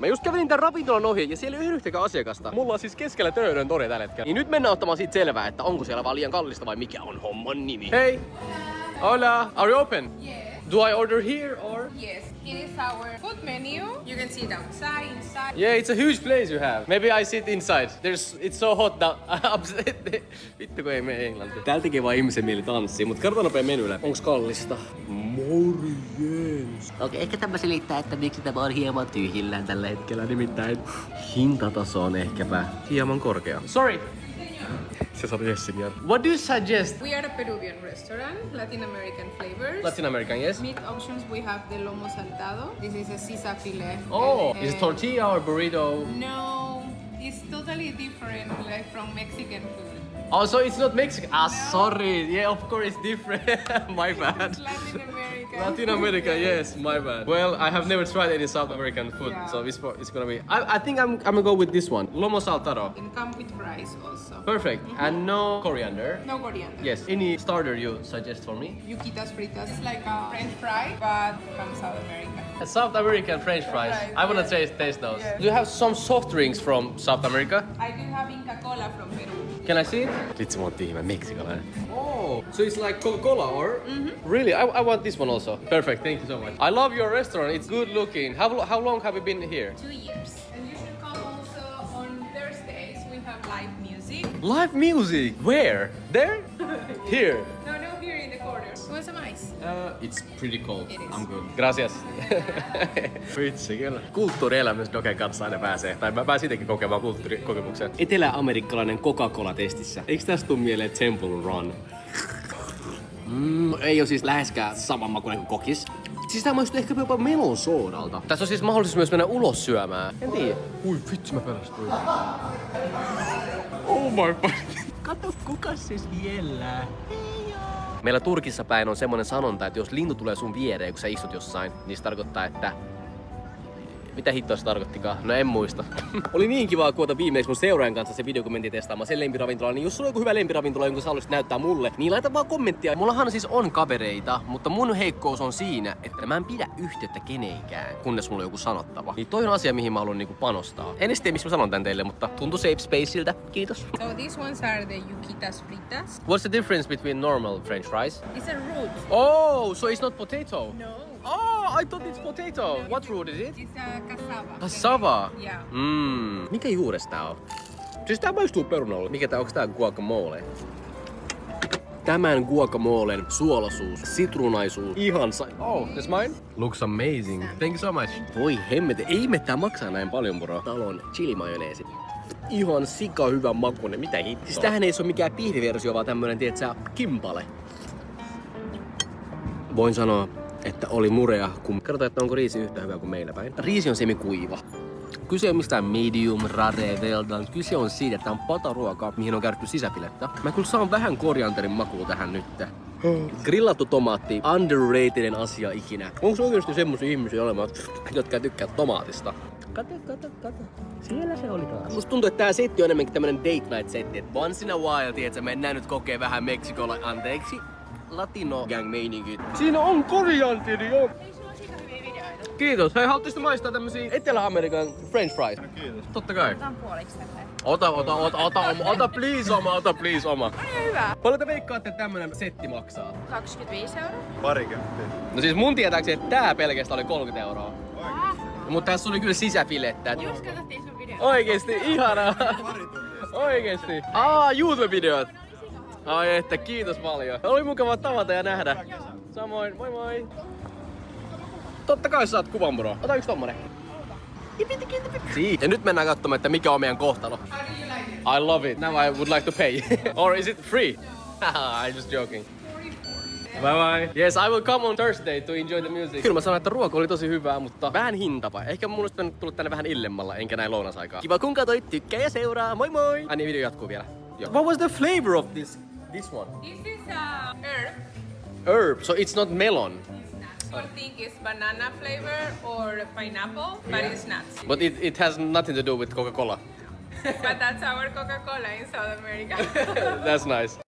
Mä just kävelin tän ravintolan ohi ja siellä ei ole yhtäkään asiakasta. Mulla on siis keskellä Töölön tori tällä hetkellä. Niin nyt mennään ottamaan siitä selvää, että onko siellä vaan liian kallista vai mikä on homman nimi. Hei! Hola! Are you open? Yes. Do I order here or? Yes, it is our food menu. You can see it outside, inside. Yeah, it's a huge place you have. Maybe I sit inside. It's so hot now. Vittu kun ei mene englantiin. Täällä tekee vaan ihmisen mieli tanssia, mutta katsotaan nopea menyllä. Onks kallista? Morjens. Okei, ehkä tämä selittää, että miksi tämä on hieman tyhjillään tällä hetkellä. Nimittäin hintataso on ehkäpä hieman korkea. Sorry. Se sanoi Jessinia. What do you suggest? We are a Peruvian restaurant, Latin American flavors. Latin American, yes? Meat options, we have the lomo saltado. This is a sisa filet. Oh, is it tortilla or burrito? No, it's totally different like from Mexican food. Oh, so it's not Mexican? Sorry. Yeah, of course it's different. My bad. It's Latin American. Latin America, yes, my bad. Well, I have never tried any South American food, Yeah. so it's gonna be. I think I'm gonna go with this one, lomo saltado. It come with fries also. Perfect, and no coriander. No coriander. Yes. Any starter you suggest for me? Yuquitas fritas. It's like a French fry, but from South America. South American French fries. Right, I wanna yes. taste those. Yes. Do you have some soft drinks from South America? I do have Inca Cola from Peru. Can I see it? Vitsi, mä oon tyhmä meksikalainen. Oh, so it's like Coca-Cola or? Really? I want this one also. Perfect, thank you so much. I love your restaurant, it's good looking. How long have you been here? 2 years. And you should come also on Thursdays. We have live music. Live music? Where? There? Here? No, here in the corner. Want some ice? It's pretty cold. It is. I'm good. Gracias. Vitsi kyllä. Kulttuurielämys Doken kanssa aina pääsee. Tai mä pääsin itsekin kokemaan kulttuurikokemuksen. Etelä-amerikkalainen Coca-Cola-testissä. Eikö tästä tuu mieleen Temple Run? Ei oo siis läheskään saman makuinen kuin kokis. Siis tää maistuu ehkä jopa melon soodalta. Tässä on siis mahdollisuus myös mennä ulos syömään. En tiedä. Ui vitsi mä pelästyin. Oh my god. Kato kuka siis viellää. Meillä Turkissa päin on semmonen sanonta, että jos lintu tulee sun viereen, kun sä istut jossain, niin se tarkoittaa, että... Mitä hittoa se tarkoittikaan? No en muista. Oli niin kivaa kuota viimeksi mun seuraajan kanssa se video, kun mentiin testaamaan sen lempiravintolan. Niin jos sulla on joku hyvä lempiravintola, jonka sä haluaisit näyttää mulle, niin laita vaan kommenttia. Mullahan siis on kavereita, mutta mun heikkous on siinä, että mä en pidä yhteyttä kenenkään, kunnes mulla on joku sanottava. Niin toi on asia, mihin mä haluan niinku panostaa. En edes tiedä, missä mä sanon tän teille, mutta tuntuu safe spaceiltä. Kiitos. So these ones are the yuquitas fritas. What's the difference between normal French fries? It's a root. Oh, so it's not potato? No. Oh, I thought it's potato. What root is it? It's a cassava. Cassava? Yeah. Mikä juures tää on? Siis tää maistuu perunalle. Mikä tää, onks tää guacamole? Tämän guacamolen suolaisuus, sitruunaisuus, ihan Oh, this mine? Looks amazing. Thank you so much. Voi hemmete, ei me tää maksaa näin paljon, bro. Talon chili-majoneesi. Ihan sika hyvän makuinen, mitä hittoa. Siis tämähän ei oo mikään pihviversio, vaan tämmönen, tietsä, kimpale. Voin sanoa, että oli murea, kun katsotaan, että onko riisi yhtä hyvä kuin meillä päin. Riisi on semikuiva. Kyse ei ole mistään medium, rare, well done. Kyse on siitä, että tää on pataruoka, mihin on käytetty sisäfilettä. Mä kyllä saan vähän korianterin makua tähän nyt. Grillattu tomaatti, underrated asia ikinä. Onko oikeasti semmosia ihmisiä olemassa, jotka ei tykkää tomaatista? Kato. Siellä se oli taas. Musta tuntuu, että tää setti on enemmänkin tämmönen date night setti. Et once in a while, tietsä, mennään nyt kokee vähän Meksikolla, anteeksi. Latino gang meiningit. Siinä on korianteri, joo. Kiitos. Hei, haluatteko maistaa tämmösiä Etelä-Amerikan French fries? Kiitos. Totta kai. Otan puoliksi tätä. Ota please oma. On hyvä. Paljon te veikkaatte, että tämmönen setti maksaa? 25 €. Parikymppiä. No siis mun tietääkseni, että tää pelkästään oli 30 €. Mutta tässä oli kyllä sisäfilettä. Just katsottiin sun video. Oikeesti, ihanaa. Oikeesti. YouTube-videot. Ai että, kiitos paljon. Oli mukava tavata ja nähdä. Samoin, moi moi. Totta kai saat kuvan, bro. Ota yksi tommonen. Ja nyt mennään katsomaan, että mikä on meidän kohtalo. I love it. Now I would like to pay. Or is it free? I'm just joking. Bye bye. Yes, I will come on Thursday to enjoy the music. Kyllä mä sanoin, että ruoka oli tosi hyvää, mutta vähän hintapa. Ehkä mun olisi tullut tänne vähän illemmalla, enkä näin lounasaikaa. Kiva kun katsoit, tykkää ja seuraa. Moi moi! Ai niin, video jatkuu vielä. Joo. What was the flavor of this one? This is herb. Herb, so it's not melon. Some think it's banana flavor or pineapple, but it's not. But it has nothing to do with Coca-Cola. But that's our Coca-Cola in South America. That's nice.